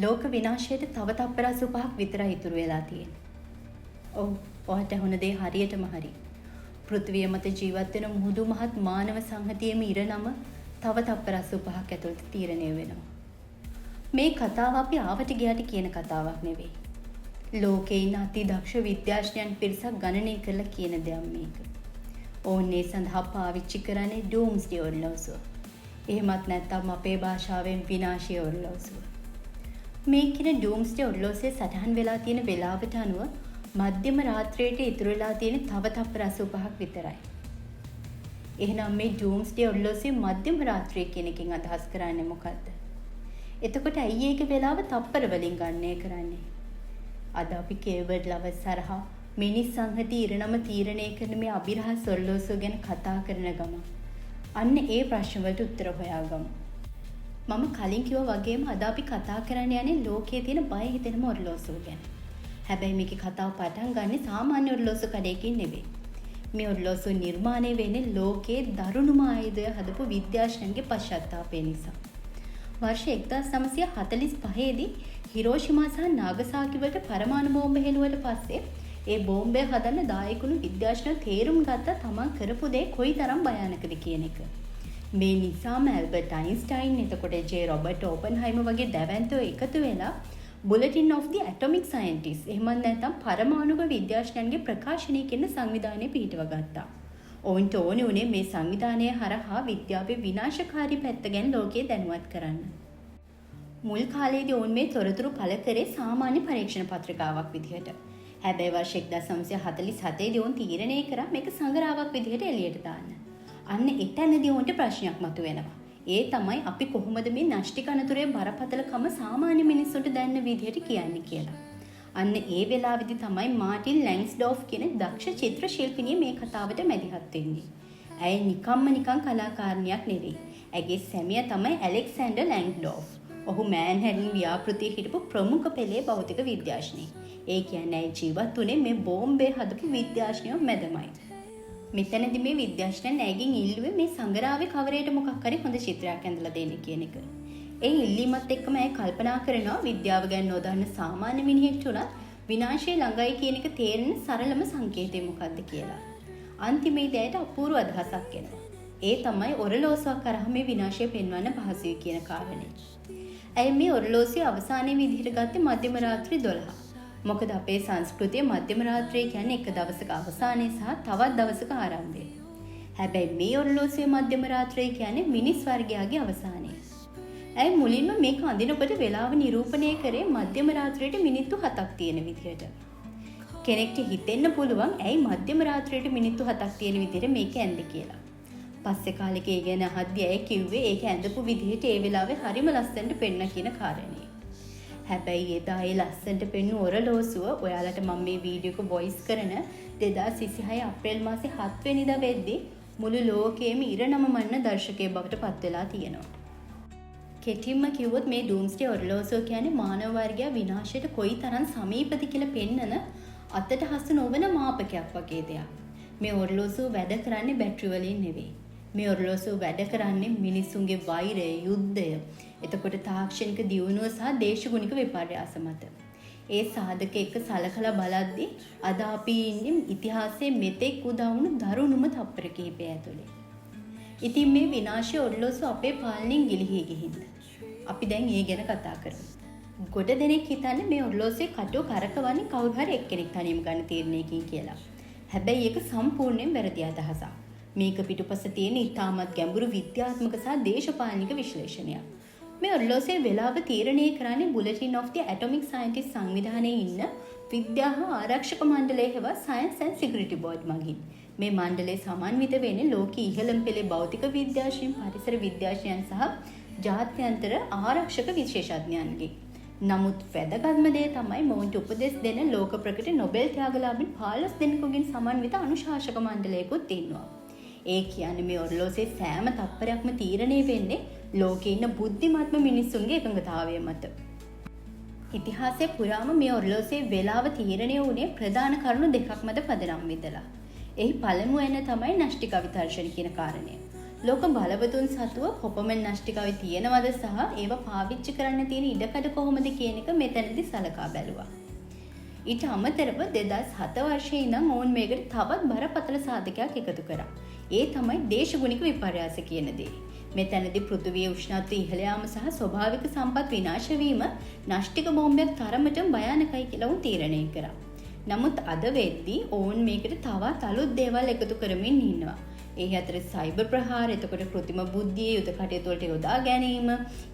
ලෝක විනාශයට තව තප්පර 85ක් විතරයි ඉතුරු වෙලා තියෙන්නේ. ඔව්, ඔයාට හොන දේ හරියටම හරි. පෘථිවිය මත ජීවත් වෙන මුහුදු මහත් මානව සංහතියේම ඉරණම තව තප්පර 85ක් ඇතුළත තීරණය වෙනවා. මේ කතාව අපි ආවට ගියාට කියන කතාවක් නෙවෙයි. ලෝකේ ඉන්න අති දක්ෂ විද්‍යාඥයන් පිරිසක් ගණනය කරලා කියන දෙයක් මේක. ඕන්නේ සඳහා පාවිච්චි කරන්නේ ඩූම්ස්ඩේ ඔරලෝසුව. එහෙමත් නැත්නම් අපේ භාෂාවෙන් විනාශය ඔරලෝසුව. මේ කියන ඩූම්ස්ඩේ ඔරලෝසුවේ සටහන් වෙලා තියෙන වෙලාවට අනුව මධ්‍යම රාත්‍රියට ඉතුරු වෙලා තියෙන තව තප්පර 85ක් විතරයි. එහෙනම් මේ ඩූම්ස්ඩේ ඔරලෝසුවේ මධ්‍යම රාත්‍රිය කියන එකෙන් අදහස් කරන්නේ මොකද්ද? එතකොට ඇයි ඒක වෙලාව තප්පර වලින් ගණනය කරන්නේ? අද අපි කේවර්ඩ් ලවර්ස් සරහා මිනිස් සංහති ඉරණම තීරණය කරන මේ අභිරහස් ඔරලෝසුව ගැන කතා කරන ගම අන්න ඒ ප්‍රශ්න වලට උත්තර හොයාගමු. මම කලින් කිව්වා වගේම අද අපි කතා කරන්න යන්නේ ලෝකයේ තියෙන බය හිතෙනම ඔරලෝසුව ගැන. හැබැයි මේකේ කතාව පටන් ගන්නේ සාමාන්‍ය ඔරලෝසු කඩේකින් නෙවෙයි. මේ ඔරලෝසුව නිර්මාණය වෙන්නේ ලෝකයේ දරුණුම ආයුධය හදපු විද්‍යාඥයන්ගේ පශ්චාත්තාපය නිසා. වර්ෂ 1945 දී හිරෝෂිමා සහ නාගසාකි වලට පරමාණු බෝම්බ හෙළුවට පස්සේ ඒ බෝම්බය හදන්න දායකුණු විද්‍යාඥයෝ තේරුම් ගත්තා තමන් කරපු දේ කොයිතරම් භයානකද කියන එක. මේ නිසාම ඇල්බර්ට් අයින්ස්ටයින් එතකොට ජේ රොබර්ට් ඕපන්හයිමර් වගේ දැවැන්තයෝ එකතු වෙලා බුලටින් ඔෆ් දි ඇටොමික් සයන්ටිස්ට් එහෙමත් නැත්නම් පරමාණු විද්‍යාඥයන්ගේ ප්‍රකාශනය කියන සංවිධානය පිහිටව ගත්තා. ඔවුන්ට ඕනේ උනේ මේ සංවිධානය හරහා විද්‍යාවේ විනාශකාරී පැත්ත ගැන ලෝකයේ දැනුවත් කරන්න. මුල් කාලේදී ඔවුන් මේ තොරතුරු පළ කරේ සාමාන්‍ය පරීක්ෂණ පත්‍රිකාවක් විදිහට. හැබැයි වර්ෂ 1947 දී ඔවුන් තීරණය කරා මේක සංග්‍රහාවක් විදිහට එළියට දාන්න. අන්න එතනදී ඔවුන්ට ප්‍රශ්නයක් මතුවෙනවා. ඒ තමයි අපි කොහොමද මේ න්‍යෂ්ටික අනතුරේ බරපතලකම සාමාන්‍ය මිනිස්සුන්ට දැනෙන විදිහට කියන්නේ කියලා. අන්න ඒ වෙලාවේදී තමයි මාටින් ලැන්ග්ස්ඩෝෆ් කියන දක්ෂ චිත්‍ර ශිල්පිනිය මේ කතාවට මැදිහත් වෙන්නේ. ඇය නිකන් කලාකාරණියක් නෙවෙයි. ඇගේ සැමියා තමයි ඇලෙක්සැන්ඩර් ලැන්ග්ස්ඩෝෆ්. ඔහු මෑන්හැටන් ව්‍යාපෘතියේ හිටපු ප්‍රමුඛ පෙළේ භෞතික විද්‍යාඥයෙක්. ඒ කියන්නේ ඇය ජීවත් වුණේ මේ බෝම්බේ හදපු විද්‍යාඥයෝ මැදමයි. මෙතනදී මේ විද්‍යාඥයන් ඇයගෙන් ඉල්ලුවේ මේ සංග්‍රහාවේ කවරේට මොකක් හරි හොඳ චිත්‍රයක් ඇඳලා දෙන්න කියන එක. ඒ ඉල්ලීමත් එක්කම ඇය කල්පනා කරනවා විද්‍යාව ගැන නොදන්න සාමාන්‍ය මිනිහෙක්ට උනත් විනාශය ළඟයි කියන එක තේරෙන සරලම සංකේතය මොකක්ද කියලා. අන්තිමේදී ඇයට අපූර්ව අදහසක් එනවා. ඒ තමයි ඔරලෝසුවක් කරා මේ විනාශය පෙන්වන්න පහසුයි කියන කාරණේ. ඇය මේ ඔරලෝසුවේ අවසානයේ විදිහට ගත්තේ මධ්‍යම රාත්‍රී 12. මොකද අපේ සංස්කෘතියේ මධ්‍යම රාත්‍රිය කියන්නේ එක දවසක අවසානයේ සහ තවත් දවසක ආරම්භය. හැබැයි මේ ඔරලෝසුවේ මධ්‍යම රාත්‍රිය කියන්නේ මිනිස් වර්ගයාගේ අවසානය. ඇය මුලින්ම මේක අඳිනකොට වෙලාව නිරූපණය කරේ මධ්‍යම රාත්‍රියට මිනිත්තු 7ක් තියෙන විදිහට. කෙනෙක්ට හිතෙන්න පුළුවන් ඇයි මධ්‍යම රාත්‍රියට මිනිත්තු 7ක් තියෙන විදිහට මේක ඇඳේ කියලා. පස්සේ කාලෙක ඒ ගැන අහද්දී ඇය කිව්වේ ඒක ඇඳපු විදිහට ඒ වෙලාවේ හරිම ලස්සනට පෙන්න කියන කාරණේ. හැබැයි එදා ඒ ලස්සනට පෙන්නු ඔරලෝසුව ඔයාලට මම මේ වීඩියෝ එක වොයිස් කරන 2026 අප්‍රේල් මාසේ 7 වෙනිදා වෙද්දී මුළු ලෝකෙම ඉරණම මන්න දර්ශකයේ බවට පත් වෙලා තියෙනවා. කෙටින්ම කිව්වොත් මේ ඩූම්ස්ඩේ ඔරලෝසුව කියන්නේ මානව වර්ගයා විනාශයට කොයිතරම් සමීපද කියලා පෙන්නන අතට හසු නොවන මාපකයක් වගේ දෙයක්. මේ ඔරලෝසුව වැඩ කරන්නේ බැටරි වලින් නෙවෙයි. මේ ඔරලෝසුව වැඩ කරන්නේ මිනිසුන්ගේ වෛරය, යුද්ධය, එතකොට තාක්ෂණික දියුණුව සහ දේශගුණික විපර්යාස මත. ඒ සාධක එක්ක සලකලා බලද්දී අද අපි ඉන්නේ ඉතිහාසයේ මෙතෙක් උදා වුණු දරුණුම තප්පර කිහිපය ඇතුලේ. ඉතින් මේ විනාශය ඔරලෝසුව අපේ පාලනයෙන් ගිලිහී ගිහින්. අපි දැන් ඒ ගැන කතා කරමු. ගොඩ දෙනෙක් හිතන්නේ මේ ඔරලෝසුවේ කටුව කරකවන්නේ කවුරු හරි එක්කෙනෙක් තනියම ගන්න තීරණයකින් කියලා. හැබැයි ඒක සම්පූර්ණයෙන් වැරදි අදහසක්. මේක පිටුපස තියෙන ඉතාමත් ගැඹුරු විද්‍යාත්මක සහ දේශපාලනික විශ්ලේෂණයක්. මේ ඔරලෝසුවේ වෙලාව තීරණය කරන්නේ බුලටින් ඔෆ් දි ඇටොමික් සයන්ටිස්ට් සංවිධානයේ ඉන්න විද්‍යා හා ආරක්ෂක මණ්ඩලය හෙවත් සයන්ස් ඇන්ඩ් සිකියුරිටි බෝඩ් මගින්. මේ මණ්ඩලය සමන්විත වෙන්නේ ලෝකයේ ඉහළම පෙළේ භෞතික විද්‍යාඥයන්, පරිසර විද්‍යාඥයන් සහ ජාත්‍යන්තර ආරක්ෂක විශේෂඥයන්ගේ. නමුත් වැදගත්ම දේ තමයි මොවුන්ට උපදෙස් දෙන ලෝක ප්‍රකට නොබෙල් ත්‍යාගලාභීන් 15 දෙනෙකුගෙන් සමන්විත අනුශාසක මණ්ඩලයකුත් ඉන්නවා. ඒ කියන්නේ මේ ඔරලෝසුවේ සෑම තත්පරයක්ම තීරණය වෙන්නේ ලෝකේ ඉන්න බුද්ධිමත්ම මිනිස්සුන්ගේ එකඟතාවය මත. ඉතිහාසයේ පුරාම මේ ඔරලෝසුවේ වේලාව තීරණය වුණේ ප්‍රධාන කරුණු දෙකක් මත පදනම් වෙදලා. එහි පළමුව එන තමයි න්‍යෂ්ටික අවිතර්ෂණ කියන කාරණය. ලෝක බලවතුන් සතුව කොපමණ න්‍යෂ්ටිකවි තියෙනවද සහ ඒව පාවිච්චි කරන්න තියෙන ඉඩකඩ කොහොමද කියන එක මෙතනදී සලකා බැලුවා. ඊට අමතරව 2007 වර්ෂයේ ඉඳන් ඔවුන් මේකට තවත් බරපතල සාධකයක් එකතු කරා. ඒ තමයි දේශගුණික විපර්යාස කියන දේ. මෙතනදී පෘථිවියේ උෂ්ණත්වය ඉහළ යාම සහ ස්වභාවික සම්පත් විනාශ වීම න්‍යෂ්ටික බෝම්බයක් තරමටම භයානකයි කියලා උන් තීරණය කරා. නමුත් අද වෙද්දී ඔවුන් මේකට තවත් අලුත් දේවල් එකතු කරමින් ඉන්නවා. ඒ අතර සයිබර් ප්‍රහාර, එතකොට කෘත්‍රිම බුද්ධිය යුද කටයුතු වලට යොදා ගැනීම,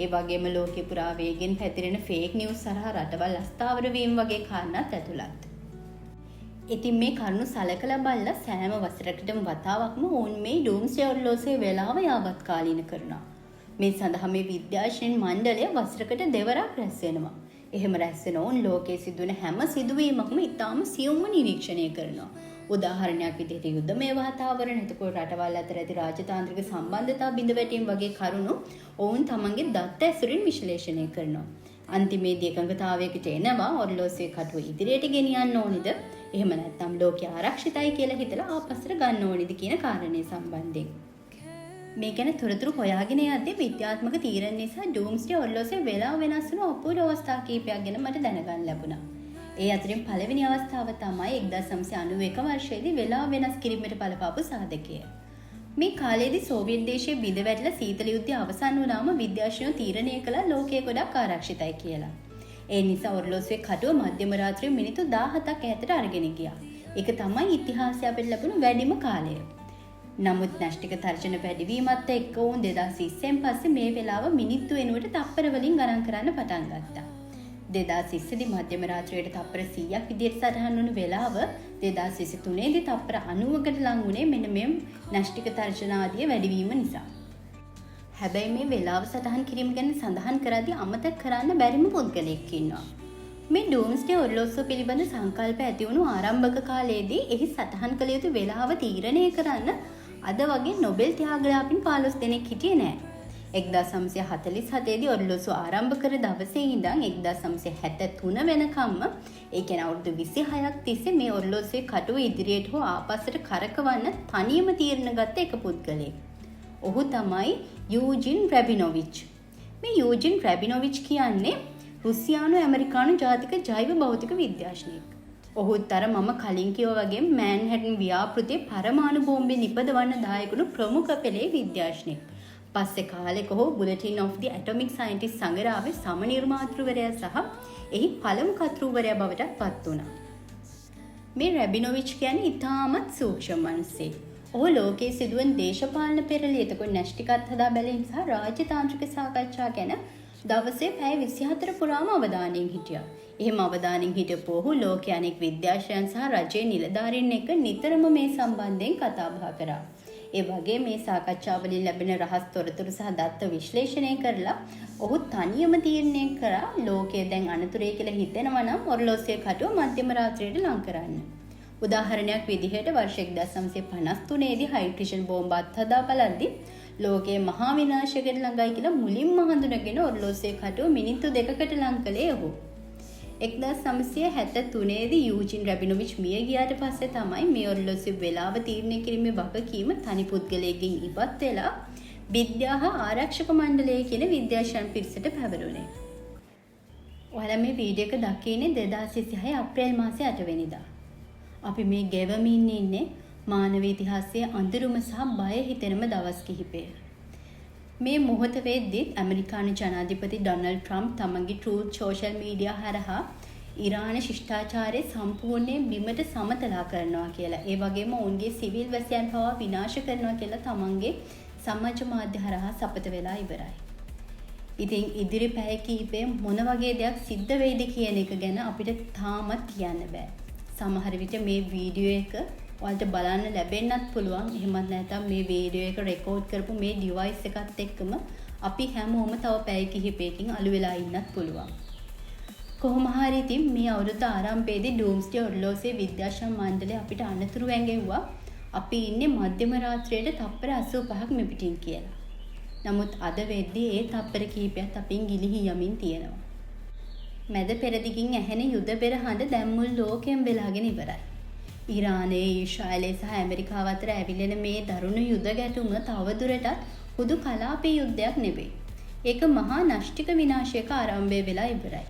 ඒ වගේම ලෝකෙ පුරා වේගෙන් පැතිරෙන ෆේක් නිවුස් සහ රටවල් අස්ථාවර වීම වගේ කාරණාත් ඇතුළත්. ඉතින් මේ කරුණු සලකලා බලලා සෑම වසරකටම වතාවක්ම ඔවුන් මේ ඩූම්ස්ඩේ ඔරලෝසුවේ වේලාව යාවත් කාලීන කරනවා. මේ සඳහා මේ විද්‍යාඥයන් මණ්ඩලය වසරකට දෙවරක් රැස් වෙනවා. එහෙම රැස් වෙන ඔවුන් ලෝකයේ සිදුවන හැම සිදුවීමක්ම ඉතාම සියුම්ව නිරීක්ෂණය කරනවා. උදාහරණයක් විදිහට යුද්ධමය වාතාවරණ, එතකොට රටවල් අතර ඇති රාජතාන්ත්‍රික සම්බන්ධතා බිඳවැටීම් වගේ කරුණු ඔවුන් තමන්ගේ දත්ත ඇසුරින් විශ්ලේෂණය කරනවා. අන්තිමේදී එකඟතාවයකට එනවා ඔරලෝසුවේ කටුව ඉදිරියට ගෙනියන්න ඕනිද? එහෙම නැත්නම් ලෝකය ආරක්ෂිතයි කියලා හිතලා ආපස්සට ගන්න ඕනිද කියන කාරණේ සම්බන්ධයෙන්. මේ ගැන තොරතුරු හොයාගෙන යද්දී විද්‍යාත්මක තීරණ නිසා ඩූම්ස්ඩේ ඔරලෝසුවේ වේලාව වෙනස් වෙන අපූර්ව අවස්ථා කීපයක් ගැන මට දැනගන්න ලැබුණා. ඒ අතරින් පළවෙනි අවස්ථාව තමයි 1991 වර්ෂයේදී වේලාව වෙනස් කිරීමට බලපාපු සාධකය. මේ කාලයේදී සෝවියට් දේශයේ බිඳ වැටලා සීතල යුද්ධය අවසන් වුණාම විද්‍යාඥයෝ තීරණය කළා ලෝකය ගොඩක් ආරක්ෂිතයි කියලා. ඒ නිසා ඔරලෝසුවේ කටුව මධ්‍යම රාත්‍රියේ මිනිත්තු 17ක් ඈතට අරගෙන ගියා. ඒක තමයි ඉතිහාසය අපිට ලැබුණු වැඩිම කාලය. නමුත් න්‍යෂ්ටික තර්ජන වැඩිවීමත් එක්ක උන් 2020න් පස්සේ මේ වෙලාව මිනිත්තු වෙනුවට තප්පර වලින් ගණන් කරන්න පටන් ගත්තා. 2020 දී මධ්‍යම රාත්‍රියට තප්පර 100ක් විදිහට සටහන් වුණු වෙලාව 2023 දී තප්පර 90කට ලං වුණේ මෙන්න මේ න්‍යෂ්ටික තර්ජන ආදිය වැඩිවීම නිසා. හැබැයි මේ වෙලාව සටහන් කිරීම ගැන සඳහන් කරද්දී අමතක කරන්න බැරිම පුද්ගලයෙක් ඉන්නවා. මේ ඩූම්ස්ඩේ ඔරලෝසුව පිළිබඳ සංකල්ප ඇති වුණු ආරම්භක කාලයේදී එහි සටහන් කළ යුතු වෙලාව තීරණය කරන්න අද වගේ නොබෙල් ත්‍යාගලාපීන් 15 දෙනෙක් හිටියේ නෑ. 1947 දී ඔරලෝසුව ආරම්භ කර දවසේ ඉඳන් 1973 වෙනකම්ම ඒ කියන්නේ අවුරුදු 26ක් තිස්සේ මේ ඔරලෝසුවේ කටුව ඉදිරියට හෝ ආපස්සට කරකවන්න තනියම තීරණ ගත්ත එක පුද්ගලයෙක්. ඔහු තමයි යූජින් රැබිනොවිච්. මේ යූජින් රැබිනොවිච් කියන්නේ රුසියානු ඇමරිකානු ජාතික ජෛව භෞතික විද්‍යාඥයෙක්. ඔහුත් අර මම කලින් කිව්වා වගේ මෑන්හැටන් ව්‍යාපෘතියේ පරමාණු බෝම්බේ නිපදවන්න දායකුණු ප්‍රමුඛ පෙළේ විද්‍යාඥයෙක්. පස්සේ කාලෙක ඔහු බුලටින් ඔෆ් දි ඇටොමික් සයන්ටිස්ට් සංග්‍රහයේ සම නිර්මාතෘවරයා සහ එහි පළමු කර්තෘවරයා බවට පත් වුණා. මේ රැබිනොවිච් කියන්නේ ඉතාමත් සූක්ෂම මිනිසෙක්. ඔහු ලෝකයේ සිදුවන දේශපාලන පෙරළිය, එතකොට න්‍යෂ්ටිකත් හදා බැලීම් සහ රාජ්‍යතාන්ත්‍රික සාකච්ඡා ගැන දවසේ පැය 24 පුරාම අවධානයෙන් හිටියා. එහෙම අවධානයෙන් හිටපු ඔහු ලෝකයේ අනෙක් විද්‍යාඥයන් සහ රජයේ නිලධාරීන් එක්ක නිතරම මේ සම්බන්ධයෙන් කතා බහ කරා. ඒ වගේ මේ සාකච්ඡාවලින් ලැබෙන රහස් තොරතුරු සහ දත්ත විශ්ලේෂණය කරලා ඔහු තනියම තීරණය කරා ලෝකයේ දැන් අනතුරේ කියලා හිතෙනවා නම් ඔරලෝසුවේ කටුව මධ්‍යම රාත්‍රියට ලං කරන්න. උදාහරණයක් විදිහට වර්ෂ 1953 දී හයිඩ්‍රජන් බෝම්බ අත්හදා බලද්දී ලෝකයේ මහා විනාශයකට ළඟයි කියලා මුලින්ම හඳුනගෙන ඔරලෝසුවේ කටුව මිනිත්තු 2කට ලං කළේ ඔහු. 1973 දී යූජින් රැබිනොවිච් මිය ගියාට පස්සේ තමයි මේ ඔරලෝසුවේ වේලාව තීරණය කිරීමේ වගකීම තනි පුද්ගලයෙක්ගෙන් ඉවත් වෙලා විද්‍යා හා ආරක්ෂක මණ්ඩලය කියන විද්‍යාඥයන් පිරිසට පැවරුණේ. ඔයාලා මේ වීඩියෝ එක දකින්නේ 2026 අප්‍රේල් මාසේ 8 වෙනිදා. අපි මේ ගෙවමින් ඉන්නේ මානව ඉතිහාසයේ අඳුරුම සහ බය හිතෙනම දවස් කිහිපය. මේ මොහොත වෙද්දිත් ඇමරිකානු ජනාධිපති ඩොනල්ඩ් ට්‍රම්ප් තමන්ගේ ට්‍රූත් සෝෂල් මීඩියා හරහා ඉරාන ශිෂ්ටාචාරය සම්පූර්ණයෙන් බිමට සමතලා කරනවා කියලා, ඒ වගේම ඔවුන්ගේ සිවිල් වැසියන් පවා විනාශ කරනවා කියලා තමන්ගේ සමාජ මාධ්‍ය හරහා සපත වෙලා ඉවරයි. ඉතින් ඉදිරි පැය කිහිපේ මොන වගේ දෙයක් සිද්ධ වෙයිද කියන එක ගැන අපිට තාමත් කියන්න බෑ. සමහර විට මේ වීඩියෝ එක ඔයාලට බලන්න ලැබෙන්නත් පුළුවන්. එහෙමත් නැත්නම් මේ වීඩියෝ එක රෙකෝඩ් කරපු මේ ඩිවයිස් එකත් එක්කම අපි හැමෝම තව පැය කිහිපයකින් අලු වෙලා ඉන්නත් පුළුවන්. කොහොම හරි ඉතින් මේ අවුරුද්ද ආරම්භයේදී ඩූම්ස්ඩේ ඔරලෝසුවේ විද්‍යාඥ මණ්ඩලය අපිට අනතුරු වැංගෙව්වා අපි ඉන්නේ මධ්‍යම රාත්‍රියේ තප්පර 85ක් මෙපිටින් කියලා. නමුත් අද වෙද්දී ඒ තප්පර කිහිපයක් අපින් ගිලිහි යමින් තියෙනවා. මැද පෙරදිගින් ඇහෙන යුද පෙර හඬ දැන් මුළු ලෝකෙම වෙලාගෙන ඉවරයි. ඉරානයේ ඊශ්‍රායලය සහ ඇමරිකාව අතර ඇවිලෙන මේ දරුණු යුද ගැටුම තවදුරටත් හුදු කලාපී යුද්ධයක් නෙවෙයි. ඒක මහා නෂ්ටික විනාශයක ආරම්භය වෙලා ඉවරයි.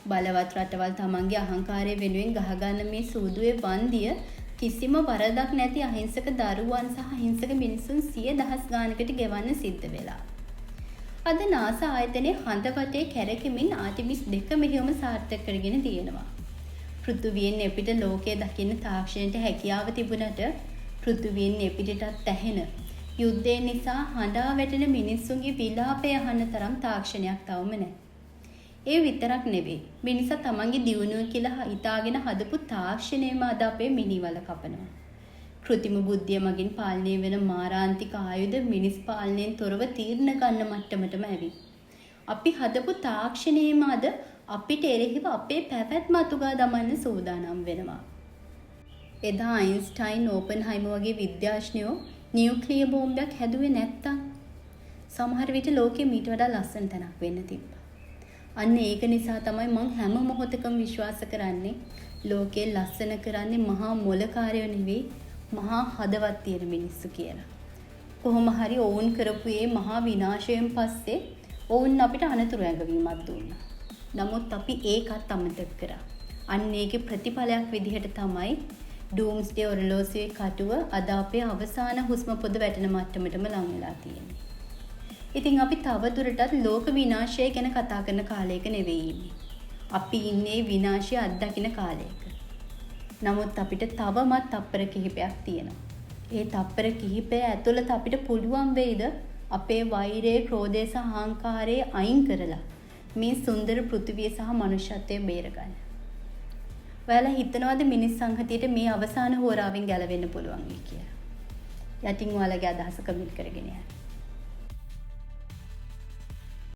බලවත් රටවල් තමන්ගේ අහංකාරය වෙනුවෙන් ගහගන්න මේ සූදුවේ වන්දිය කිසිම වරදක් නැති අහිංසක දරුවන් සහ අහිංසක මිනිසුන් 100,000 ගානකට ගෙවන්න සිද්ධ වෙලා. අද නාසා ආයතනයේ හඳ වටේ කැරකෙමින් ආටිමිස් 2 මෙහෙයුම සාර්ථක කරගෙන තියෙනවා. පෘථුවියෙන් එපිට ලෝකය දකින්න තාක්ෂණයට හැකියාව තිබුණට පෘථුවියෙන් එපිටටත් ඇහෙන යුද්ධය නිසා හඬා වැටෙන මිනිස්සුන්ගේ විලාපය අහන්න තරම් තාක්ෂණයක් තවම නැහැ. ඒ විතරක් නෙවෙයි. මිනිසා තමන්ගේ දියුණුව කියලා හිතාගෙන හදපු තාක්ෂණයම අද අපේ මිනිවල කපනවා. කෘතිම බුද්ධිය මගින් පාලනය වෙන මාරාන්තික ආයුධ මිනිස් පාලනයෙන් තොරව තීරණ ගන්න මට්ටමටම ඇවිත්. අපි හදපු තාක්ෂණයම අද අපිට එරෙහිව අපේ පැවැත්ම අතුගා දමන්න සූදානම් වෙනවා. එදා අයින්ස්ටයින් ඕපන්හයිමර් වගේ විද්‍යාඥයෝ නියුක්ලියර් බෝම්බයක් හැදුවේ නැත්තම් සමහර විට ලෝකෙ මීට වඩා ලස්සන තැනක් වෙන්න තිබ්බා. අන්න ඒක නිසා තමයි මං හැම මොහොතකම විශ්වාස කරන්නේ ලෝකේ ලස්සන කරන්නේ මහා මොලකාරයෝ නෙවෙයි මහා හදවත් තියෙන මිනිස්සු කියලා. කොහොම හරි ඔවුන් කරපු මේ මහා විනාශයෙන් පස්සේ ඔවුන් අපිට අනතුරු ඇඟවීමක් දුන්නා. නමුත් අපි ඒකත් අමතක කරා. අන්න ඒකේ ප්‍රතිඵලයක් විදිහට තමයි ඩූම්ස්ඩේ ඔරලෝසුවේ කටුව අද අපේ අවසාන හුස්ම පොද වැටෙන මට්ටමටම ලං වෙලා තියෙන්නේ. ඉතින් අපි තව දුරටත් ලෝක විනාශය ගැන කතා කරන කාලයක නෙවෙයි ඉන්නේ. අපි ඉන්නේ විනාශය අත්දකින්න කාලයක. නමුත් අපිට තවමත් තප්පර කිහිපයක් තියෙනවා. ඒ තප්පර කිහිපය ඇතුළත අපිට පුළුවන් වෙයිද අපේ වෛරය, ක්‍රෝධය සහ අහංකාරය අයින් කරලා මේ සුන්දර පෘථිවිය සහ මනුෂ්‍යත්වය බේරගන්න. ඔයාලා හිතනවාද මිනිස් සංහතියට මේ අවසාන හෝරාවෙන් ගැලවෙන්න පුළුවන් කියලා? යටින් ඔයාලගේ අදහස කමෙන්ට් කරගෙන යන්න.